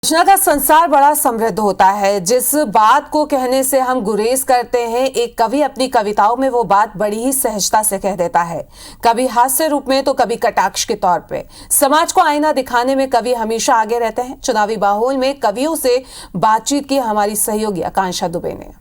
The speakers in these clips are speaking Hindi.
रचना का संसार बड़ा समृद्ध होता है। जिस बात को कहने से हम गुरेज करते हैं, एक कवि अपनी कविताओं में वो बात बड़ी ही सहजता से कह देता है। कभी हास्य रूप में तो कभी कटाक्ष के तौर पे। समाज को आईना दिखाने में कवि हमेशा आगे रहते हैं। चुनावी माहौल में कवियों से बातचीत की हमारी सहयोगी आकांक्षा दुबे ने।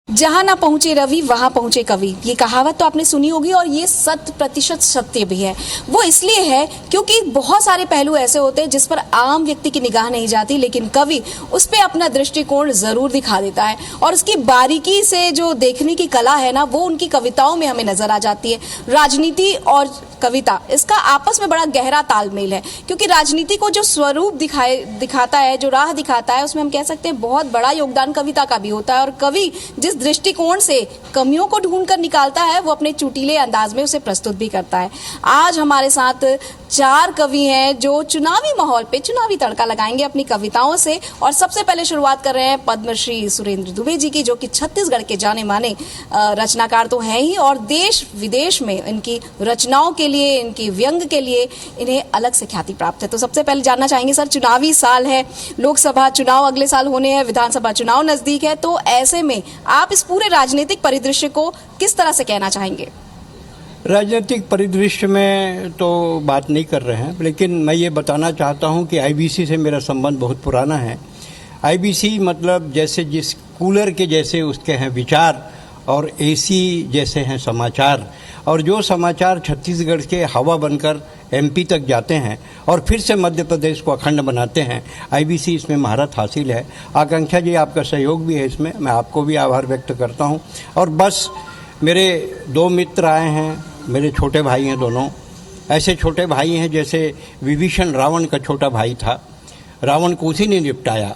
जहां ना पहुंचे रवि वहां पहुंचे कवि, ये कहावत तो आपने सुनी होगी और ये 100% सत्य भी है। वो इसलिए है क्योंकि बहुत सारे पहलू ऐसे होते हैं जिस पर आम व्यक्ति की निगाह नहीं जाती, लेकिन कवि उस पर अपना दृष्टिकोण जरूर दिखा देता है और उसकी बारीकी से जो देखने की कला है ना, वो उनकी कविताओं में हमें नजर आ जाती है। राजनीति और कविता, इसका आपस में बड़ा गहरा तालमेल है, क्योंकि राजनीति को जो स्वरूप दिखाता है, जो राह दिखाता है, उसमें हम कह सकते हैं बहुत बड़ा योगदान कविता का भी होता है। और कवि जिस दृष्टिकोण से कमियों को ढूंढ कर निकालता है, वो अपने चुटीले अंदाज में उसे प्रस्तुत भी करता है। आज हमारे साथ 4 कवि हैं जो चुनावी माहौल पे चुनावी तड़का लगाएंगे अपनी कविताओं से। और सबसे पहले शुरुआत कर रहे हैं पद्मश्री सुरेंद्र दुबे जी की, जो कि छत्तीसगढ़ के जाने माने रचनाकार तो हैं ही, और देश विदेश में इनकी रचनाओं के लिए, इनकी व्यंग के लिए इन्हें अलग से ख्याति प्राप्त है। तो सबसे पहले जानना चाहेंगे सर, चुनावी साल है, लोकसभा चुनाव अगले साल होने हैं, विधानसभा चुनाव नजदीक है, तो ऐसे में आप इस पूरे राजनीतिक परिदृश्य को किस तरह से कहना चाहेंगे? राजनीतिक परिदृश्य में तो बात नहीं कर रहे हैं, लेकिन मैं ये बताना चाहता हूं कि आईबीसी से मेरा संबंध बहुत पुराना है। आईबीसी मतलब जैसे जिस कूलर के जैसे उसके हैं विचार और एसी जैसे हैं समाचार, और जो समाचार छत्तीसगढ़ के हवा बनकर एमपी तक जाते हैं और फिर से मध्य प्रदेश को अखंड बनाते हैं, आईबीसी इसमें महारत हासिल है। आकांक्षा जी, आपका सहयोग भी है इसमें, मैं आपको भी आभार व्यक्त करता हूं। और बस मेरे 2 मित्र आए हैं, मेरे छोटे भाई हैं दोनों। ऐसे छोटे भाई हैं जैसे विभीषण रावण का छोटा भाई था, रावण को उसी ने निपटाया।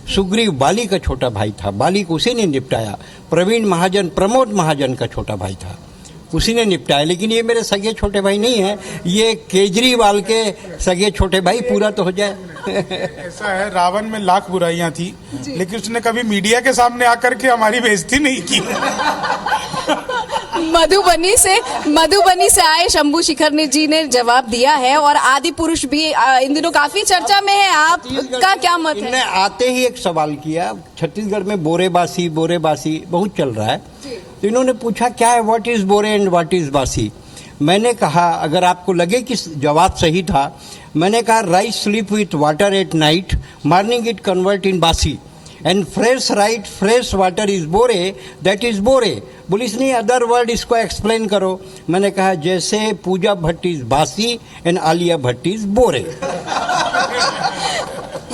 सुग्रीव बाली का छोटा भाई था, बाली को उसी ने निपटाया। प्रवीण महाजन प्रमोद महाजन का छोटा भाई था, उसी ने निपटाया। लेकिन ये मेरे सगे छोटे भाई नहीं है, ये केजरीवाल के सगे छोटे भाई। पूरा तो हो जाए। ऐसा है, रावण में लाख बुराइयां थी, लेकिन उसने कभी मीडिया के सामने आकर के हमारी बेइज्जती नहीं की। मधुबनी से आए शंभू शिखर जी ने जवाब दिया है, और आदि पुरुष भी इन दिनों काफी चर्चा में है। आपका क्या मत है? इन्होंने आते ही एक सवाल किया, छत्तीसगढ़ में बोरेबासी बहुत चल रहा है, तो इन्होंने पूछा क्या है, व्हाट इज बोरे एंड व्हाट इज बासी। मैंने कहा, अगर आपको लगे कि जवाब सही था, मैंने कहा rice sleep with water at night, morning it convert in बासी, एंड फ्रेश वाटर इज बोरे, दैट इज बोरे। पुलिस ने अदर वर्ड इसको एक्सप्लेन करो। मैंने कहा जैसे पूजा भट्ट इज बासी एंड आलिया भट्ट इज बोरे।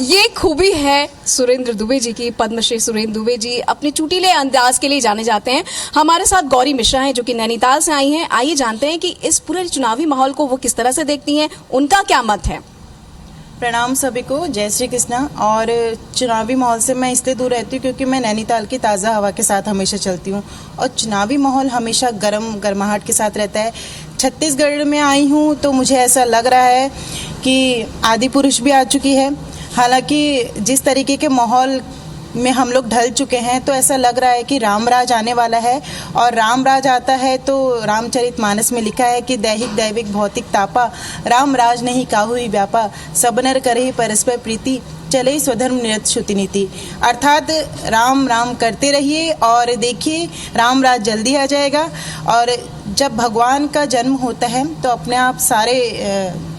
ये खूबी है सुरेंद्र दुबे जी की। पद्मश्री सुरेंद्र दुबे जी अपने चुटीले अंदाज के लिए जाने जाते हैं। हमारे साथ गौरी मिश्रा हैं, जो कि नैनीताल से आई हैं। आइए जानते हैं कि इस पूरे चुनावी माहौल को वो किस तरह से देखती हैं, उनका क्या मत है। प्रणाम सभी को, जय श्री कृष्णा। और चुनावी माहौल से मैं इसलिए दूर रहती हूँ क्योंकि मैं नैनीताल की ताज़ा हवा के साथ हमेशा चलती हूँ, और चुनावी माहौल हमेशा गर्माहट के साथ रहता है। छत्तीसगढ़ में आई हूँ तो मुझे ऐसा लग रहा है कि आदि पुरुष भी आ चुकी है। हालांकि जिस तरीके के माहौल में हम लोग ढल चुके हैं, तो ऐसा लग रहा है कि रामराज आने वाला है। और रामराज आता है तो रामचरितमानस में लिखा है कि दैहिक दैविक भौतिक तापा, रामराज नहीं काहू ही व्यापा, सब नर करे परस्पर प्रीति, चले स्वधर्म निरत श्रुति नीति। अर्थात राम राम करते रहिए और देखिए रामराज जल्दी आ जाएगा। और जब भगवान का जन्म होता है तो अपने आप सारे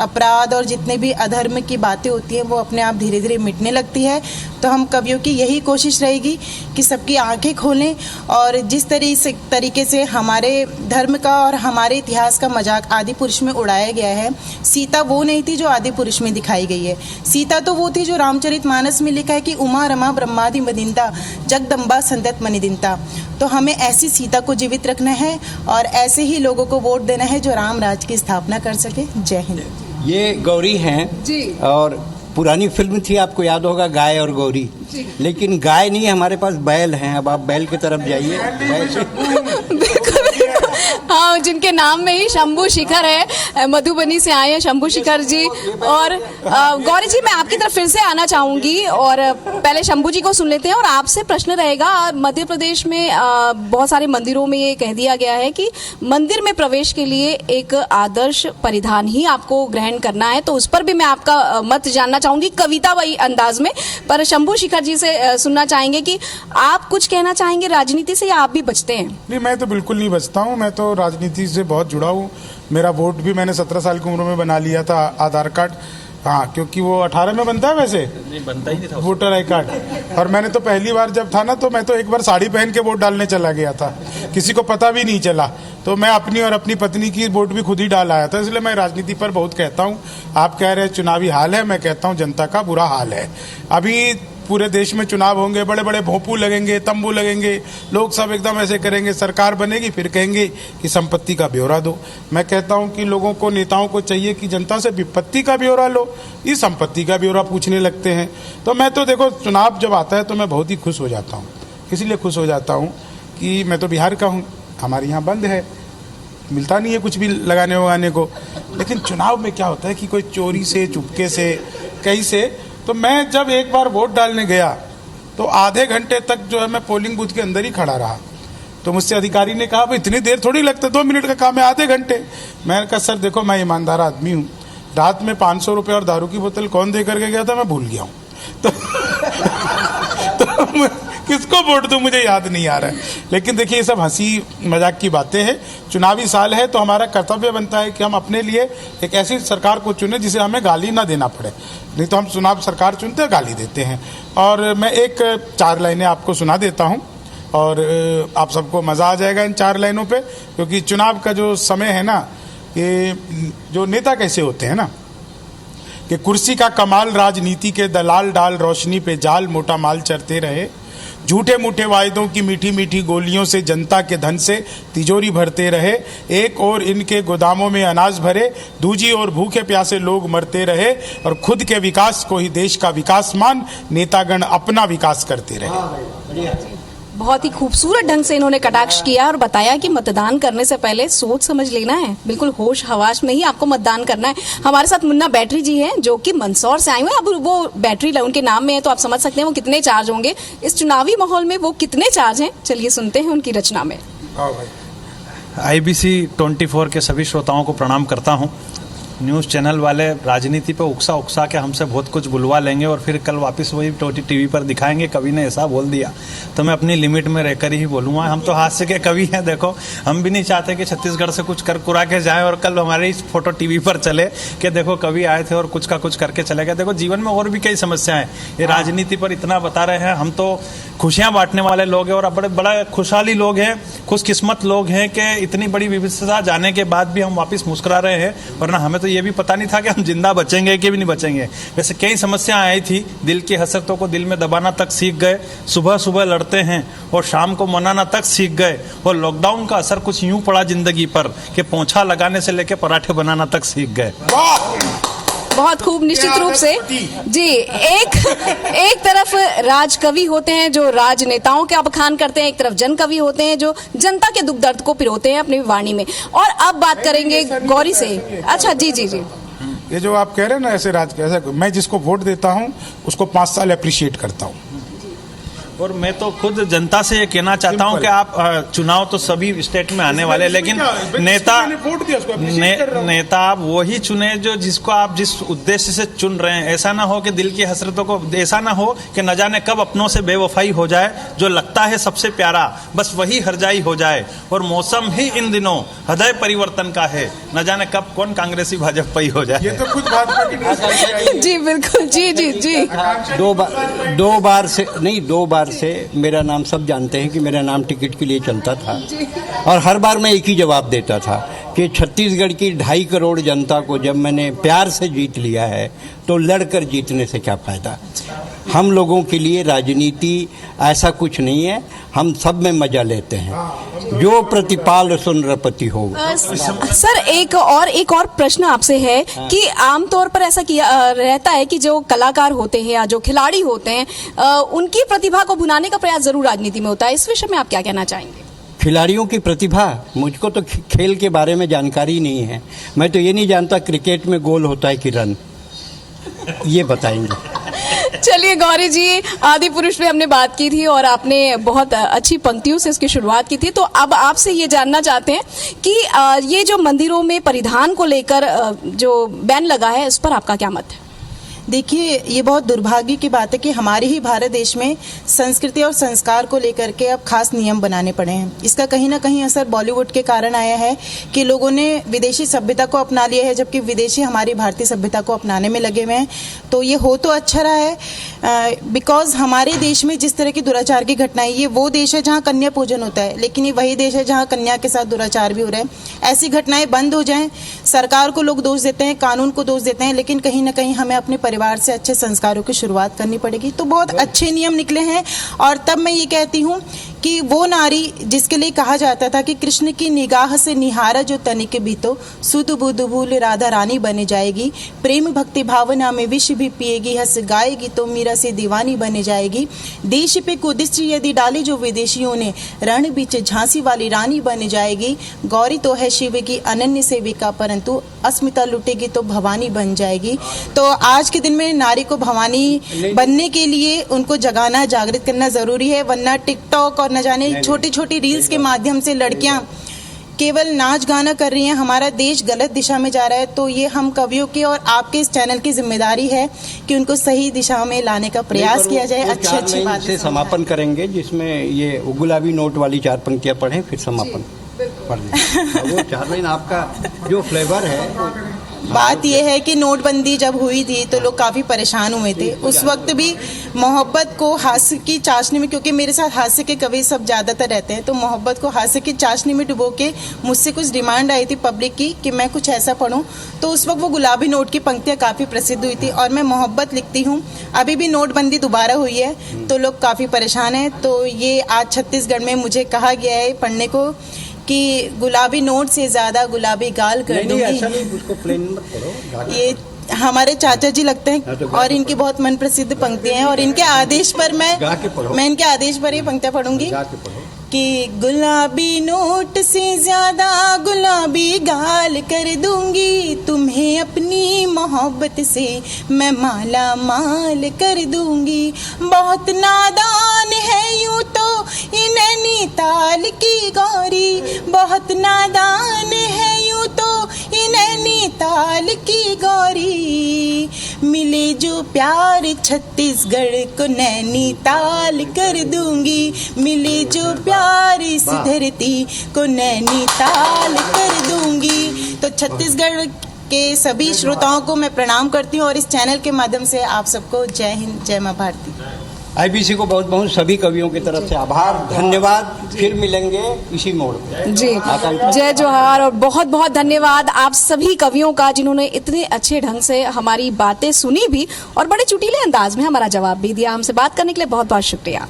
अपराध और जितने भी अधर्म की बातें होती हैं वो अपने आप धीरे धीरे मिटने लगती है। तो हम कवियों की यही कोशिश रहेगी कि सबकी आंखें खोलें, और जिस तरीके से हमारे धर्म का और हमारे इतिहास का मजाक आदि पुरुष में उड़ाया गया है। सीता वो नहीं थी जो आदि पुरुष में दिखाई गई है। सीता तो वो थी जो रामचरितमानस में लिखा है कि उमा रमा ब्रह्मादि मदिंता, जगदम्बा संतत मनिदिंता। तो हमें ऐसी सीता को जीवित रखना है और ऐसे ही लोगों को वोट देना है जो राम राज की स्थापना कर सके। जय हिंद। ये गौरी हैं जी। और पुरानी फिल्म थी, आपको याद होगा, गाय और गौरी। लेकिन गाय नहीं, हमारे पास बैल हैं। अब आप बैल की तरफ जाइए। हाँ जिनके नाम में ही शंभू शिखर है, मधुबनी से आए हैं शंभू शिखर जी। और गौरी जी, मैं आपकी तरफ फिर से आना चाहूंगी और पहले शंभू जी को सुन लेते हैं और आपसे प्रश्न रहेगा। मध्य प्रदेश में बहुत सारे मंदिरों में ये कह दिया गया है कि मंदिर में प्रवेश के लिए एक आदर्श परिधान ही आपको ग्रहण करना है, तो उस पर भी मैं आपका मत जानना चाहूंगी कविता वही अंदाज में। पर शंभू शिखर जी से सुनना चाहेंगे कि आप कुछ कहना चाहेंगे राजनीति से, या आप भी बचते हैं? नहीं, मैं तो बिल्कुल नहीं बचता हूँ। मैं तो राजनीति से बहुत जुड़ा हूँ। मेरा वोट भी मैंने 17 साल की उम्र में बना लिया था, आधार कार्ड। हाँ, क्योंकि वो 18 में बनता है, वैसे नहीं बनता ही नहीं था वोटर आई कार्ड। और मैंने तो पहली बार जब था ना, तो मैं तो एक बार साड़ी पहन के वोट डालने चला गया था, किसी को पता भी नहीं चला। तो मैं अपनी और अपनी पत्नी की वोट भी खुद ही डाल आया था। इसलिए मैं राजनीति पर बहुत कहता हूँ। आप कह रहे हैं चुनावी हाल है, मैं कहता हूँ जनता का बुरा हाल है। अभी पूरे देश में चुनाव होंगे, बड़े बड़े भोंपू लगेंगे, तंबू लगेंगे, लोग सब एकदम ऐसे करेंगे, सरकार बनेगी, फिर कहेंगे कि संपत्ति का ब्यौरा दो। मैं कहता हूं कि लोगों को, नेताओं को चाहिए कि जनता से विपत्ति का ब्यौरा लो, ये संपत्ति का ब्यौरा पूछने लगते हैं। तो मैं तो देखो, चुनाव जब आता है तो मैं बहुत ही खुश हो जाता हूँ। इसलिए खुश हो जाता हूँ कि मैं तो बिहार का हूँ, हमारे यहाँ बंद है, मिलता नहीं है कुछ भी लगाने वगाने को। लेकिन चुनाव में क्या होता है कि कोई चोरी से, चुपके से, कहीं से। तो मैं जब एक बार वोट डालने गया तो आधे घंटे तक जो है मैं पोलिंग बूथ के अंदर ही खड़ा रहा। तो मुझसे अधिकारी ने कहा, भाई इतनी देर थोड़ी लगता, 2 मिनट का काम है, आधे घंटे। मैंने कहा, सर देखो, मैं ईमानदार आदमी हूँ, रात में 500 रुपये और दारू की बोतल कौन दे करके गया था मैं भूल गया हूँ। तो किसको वोट दूं मुझे याद नहीं आ रहा है। लेकिन देखिए, ये सब हंसी मजाक की बातें हैं। चुनावी साल है तो हमारा कर्तव्य बनता है कि हम अपने लिए एक ऐसी सरकार को चुने जिसे हमें गाली ना देना पड़े। नहीं तो हम चुनाव सरकार चुनते हैं, गाली देते हैं। और मैं एक 4 लाइनें आपको सुना देता हूं और आप सबको मजा आ जाएगा इन 4 लाइनों पे। क्योंकि चुनाव का जो समय है ना, ये जो नेता कैसे होते हैं ना, कि कुर्सी का कमाल, राजनीति के दलाल, डाल रोशनी पे जाल, मोटा माल चरते रहे, झूठे मूठे वायदों की मीठी मीठी गोलियों से जनता के धन से तिजोरी भरते रहे। एक और इनके गोदामों में अनाज भरे, दूजी और भूखे प्यासे लोग मरते रहे, और खुद के विकास को ही देश का विकास मान नेतागण अपना विकास करते रहे। बहुत ही खूबसूरत ढंग से इन्होंने कटाक्ष किया और बताया कि मतदान करने से पहले सोच समझ लेना है, बिल्कुल होश हवास में ही आपको मतदान करना है। हमारे साथ मुन्ना बैटरी जी हैं, जो कि मंदसौर से आए हुए हैं। अब वो बैटरी उनके नाम में है तो आप समझ सकते हैं वो कितने चार्ज होंगे इस चुनावी माहौल में, वो कितने चार्ज हैं। चलिए सुनते हैं उनकी रचना में। IBC 24 के सभी श्रोताओं को प्रणाम करता हूं। न्यूज़ चैनल वाले राजनीति पे उकसा के हमसे बहुत कुछ बुलवा लेंगे और फिर कल वापस वही टीवी पर दिखाएंगे, कवि ने ऐसा बोल दिया। तो मैं अपनी लिमिट में रहकर ही बोलूँगा। हम तो हास्य के कवि हैं। देखो, हम भी नहीं चाहते कि छत्तीसगढ़ से कुछ कर कुरा के जाए और कल हमारे इस फोटो टीवी पर चले कि देखो कवि आए थे और कुछ का कुछ करके चले गए। देखो, जीवन में और भी कई समस्याएं, ये राजनीति पर इतना बता रहे हैं। हम तो खुशियां बांटने वाले लोग हैं और बड़ा खुशहाली लोग हैं, खुशकिस्मत लोग हैं कि इतनी बड़ी विविधता जाने के बाद भी हम वापस मुस्कुरा रहे हैं। वरना हमें तो ये भी पता नहीं था कि हम जिंदा बचेंगे कि भी नहीं बचेंगे। वैसे कई समस्याएं आई थी, दिल की हसरतों को दिल में दबाना तक सीख गए, सुबह सुबह लड़ते हैं और शाम को मनाना तक सीख गए। और लॉकडाउन का असर कुछ यूं पड़ा जिंदगी पर कि पोंछा लगाने से लेकर पराठे बनाना तक सीख गए। बहुत खूब, निश्चित रूप से जी। एक तरफ राजकवि होते हैं जो राजनेताओं के बखान करते हैं, एक तरफ जन कवि होते हैं जो जनता के दुख दर्द को पिरोते हैं अपनी वाणी में। और अब बात करेंगे गौरी से। अच्छा, जी जी जी, ये जो आप कह रहे हैं ना, ऐसे मैं जिसको वोट देता हूँ उसको 5 साल अप्रिशिएट करता हूँ। और मैं तो खुद जनता से ये कहना चाहता हूं कि आप चुनाव तो सभी स्टेट में आने वाले, लेकिन नेता आप वही चुने जो जिसको आप जिस उद्देश्य से चुन रहे हैं। ऐसा ना हो कि दिल की हसरतों को, ऐसा ना हो कि न जाने कब अपनों से बेवफाई हो जाए, जो लगता है सबसे प्यारा बस वही हरजाई हो जाए। और मौसम ही इन दिनों हृदय परिवर्तन का है, न जाने कब कौन कांग्रेसी भाजपाई हो जाए। ये तो कुछ बात जी बिल्कुल, जी जी जी। 2 बार से मेरा नाम सब जानते हैं कि मेरा नाम टिकट के लिए चलता था और हर बार मैं एक ही जवाब देता था कि छत्तीसगढ़ की 2.5 करोड़ जनता को जब मैंने प्यार से जीत लिया है तो लड़कर जीतने से क्या फायदा। हम लोगों के लिए राजनीति ऐसा कुछ नहीं है, हम सब में मजा लेते हैं। जो प्रतिपाल सुनरपति हो। सर, एक और प्रश्न आपसे है कि आमतौर पर ऐसा किया रहता है कि जो कलाकार होते हैं या जो खिलाड़ी होते हैं उनकी प्रतिभा को भुनाने का प्रयास जरूर राजनीति में होता है। इस विषय में आप क्या कहना चाहेंगे? खिलाड़ियों की प्रतिभा, मुझको तो खेल के बारे में जानकारी नहीं है। मैं तो ये नहीं जानता क्रिकेट में गोल होता है कि रन, ये बताएंगे। चलिए गौरी जी, आदि पुरुष में हमने बात की थी और आपने बहुत अच्छी पंक्तियों से इसकी शुरुआत की थी। तो अब आपसे ये जानना चाहते हैं कि ये जो मंदिरों में परिधान को लेकर जो बैन लगा है, इस पर आपका क्या मत है? देखिए, ये बहुत दुर्भाग्य की बात है कि हमारे ही भारत देश में संस्कृति और संस्कार को लेकर के अब खास नियम बनाने पड़े हैं। इसका कहीं ना कहीं असर बॉलीवुड के कारण आया है कि लोगों ने विदेशी सभ्यता को अपना लिया है, जबकि विदेशी हमारी भारतीय सभ्यता को अपनाने में लगे हुए हैं। तो ये हो तो अच्छा रहा है, बिकॉज हमारे देश में जिस तरह की दुराचार की घटनाएं, ये वो देश है जहाँ कन्या पूजन होता है, लेकिन ये वही देश है जहाँ कन्या के साथ दुराचार भी हो रहा है। ऐसी घटनाएं बंद हो जाएं। सरकार को लोग दोष देते हैं, कानून को दोष देते हैं, लेकिन कहीं ना कहीं हमें अपने परिवार से अच्छे संस्कारों की शुरुआत करनी पड़ेगी। तो बहुत अच्छे नियम निकले हैं। और तब मैं ये कहती हूँ कि वो नारी जिसके लिए कहा जाता था कि कृष्ण की निगाह से निहारा जो तनिक बीतो, सुध बुध भूल राधा रानी बने जाएगी, प्रेम भक्ति भावना में विष भी पिएगी, हंस गाएगी तो मीरा से दीवानी बने जाएगी, देश पे कुदृष्टि यदि डाली जो विदेशियों ने, रण बीच झांसी वाली रानी बन जाएगी। गौरी तो है शिव की अनन्य सेविका, परंतु अस्मिता लुटेगी तो भवानी बन जाएगी। तो आज के दिन में नारी को भवानी बनने के लिए उनको जगाना, जागृत करना जरूरी है, वरना टिकटॉक और न जाने छोटी छोटी रील्स के माध्यम से लड़कियां केवल नाच गाना कर रही हैं। हमारा देश गलत दिशा में जा रहा है। तो ये हम कवियों की और आपके इस चैनल की जिम्मेदारी है कि उनको सही दिशा में लाने का प्रयास किया जाए। अच्छी बात से समापन करेंगे, जिसमें ये गुलाबी नोट वाली 4 पंक्तियां पढ़ें, फिर समापन पढ़ लें। वो 4 लाइन आपका जो फ्लेवर है। बात यह है कि नोटबंदी जब हुई थी तो लोग काफ़ी परेशान हुए थे। उस वक्त भी मोहब्बत को हास्य की चाशनी में, क्योंकि मेरे साथ हास्य के कवि सब ज़्यादातर रहते हैं, तो मोहब्बत को हास्य की चाशनी में डुबो के मुझसे कुछ डिमांड आई थी पब्लिक की कि मैं कुछ ऐसा पढ़ूं। तो उस वक्त वो गुलाबी नोट की पंक्तियाँ काफ़ी प्रसिद्ध हुई थी और मैं मोहब्बत लिखती हूँ। अभी भी नोटबंदी दोबारा हुई है तो लोग काफ़ी परेशान हैं। तो ये आज छत्तीसगढ़ में मुझे कहा गया है पढ़ने को कि गुलाबी नोट से ज्यादा गुलाबी गाल कर दूंगी। ऐसा नहीं, उसको प्लेन मत करो। ये हमारे चाचा जी लगते हैं और इनकी बहुत मन प्रसिद्ध पंक्तियां हैं और इनके आदेश पर मैं इनके आदेश पर ये पंक्तियां पढ़ूंगी कि गुलाबी नोट से ज्यादा गुलाबी गाल कर दूंगी, तुम्हें अपनी मोहब्बत से मैं माला माल कर दूंगी। बहुत नादान है यूं तो ये नैनीताल की गौरी, बहुत नादान है यूं तो ये नैनीताल की गौरी, मिले जो प्यार छत्तीसगढ़ को नैनीताल कर दूंगी, मिले जो प्यार इस धरती को नैनीताल कर दूंगी। तो छत्तीसगढ़ के सभी श्रोताओं को मैं प्रणाम करती हूँ और इस चैनल के माध्यम से आप सबको जय हिंद, जय मां भारती। आईबीसी को बहुत बहुत सभी कवियों की तरफ से आभार, धन्यवाद। फिर मिलेंगे इसी मोड़ पे। जी, जय जोहार और बहुत बहुत धन्यवाद आप सभी कवियों का जिन्होंने इतने अच्छे ढंग से हमारी बातें सुनी भी और बड़े चुटीले अंदाज में हमारा जवाब भी दिया। हमसे बात करने के लिए बहुत बहुत शुक्रिया।